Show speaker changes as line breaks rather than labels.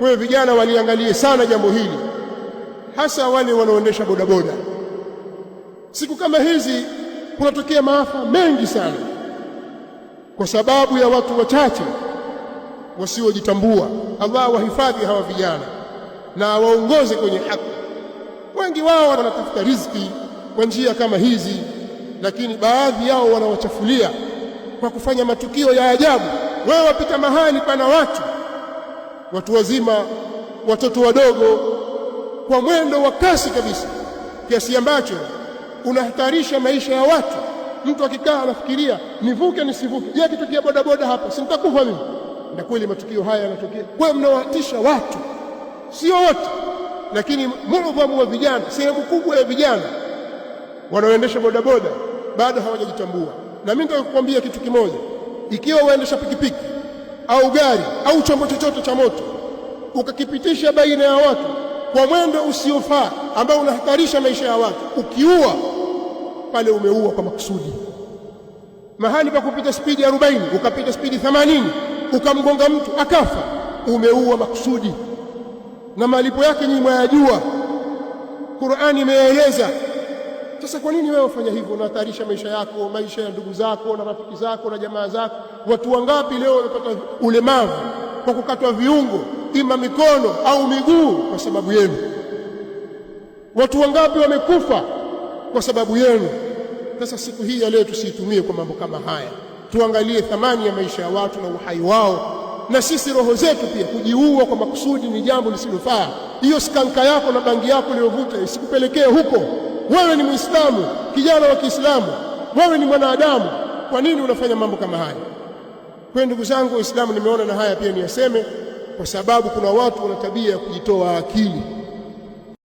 Kwa hiyo vijana waliangalie sana jambo hili, hasa wale wanaoendesha bodaboda. Siku kama hizi kunatokea maafa mengi sana kwa sababu ya watu wachache wasiojitambua. Allah wahifadhi hawa vijana na waongoze kwenye haki. Wengi wao wanatafuta riziki kwa njia kama hizi, lakini baadhi yao wanawachafulia kwa kufanya matukio ya ajabu. Wewe wapita mahali pana watu wazima, watoto wadogo, kwa mwendo wa kasi kabisa, kiasi ambacho unahatarisha maisha ya watu. Mtu akikaa anafikiria nivuke nisivuke, je, kitokea bodaboda hapa si nitakufa mimi? Na kweli matukio haya yanatokea. Kwa hiyo mnawatisha watu, sio wote, lakini muadhamu wa vijana, sehemu kubwa ya vijana wanaoendesha bodaboda bado hawajajitambua. Na mimi nataka kukwambia kitu kimoja, ikiwa waendesha pikipiki au gari au chombo chochote cha moto ukakipitisha baina ya watu kwa mwendo usiofaa ambao unahatarisha maisha ya watu, ukiua pale umeua kwa makusudi. Mahali pa kupita spidi 40 ukapita spidi 80 ukamgonga mtu akafa, umeua makusudi, na malipo yake nyinyi mwayajua, Qur'ani imeeleza. Sasa kwa nini wewe ufanya hivyo? Unahatarisha maisha yako, maisha ya ndugu zako na rafiki zako na jamaa zako. Watu wangapi leo wamepata ulemavu kwa kukatwa viungo, ima mikono au miguu, kwa sababu yenu? Watu wangapi wamekufa kwa sababu yenu? Sasa siku hii ya leo tusiitumie kwa mambo kama haya. Tuangalie thamani ya maisha ya watu na uhai wao, na sisi roho zetu pia. Kujiua kwa makusudi ni jambo lisilofaa. Hiyo skanka yako na bangi yako uliyovuta isikupelekee huko. Wewe ni Muislamu, kijana wa Kiislamu, wewe ni mwanadamu. Kwa nini unafanya mambo kama haya? Kwa ndugu zangu Waislamu, nimeona na haya pia niyaseme, kwa sababu kuna watu wana tabia ya kujitoa akili.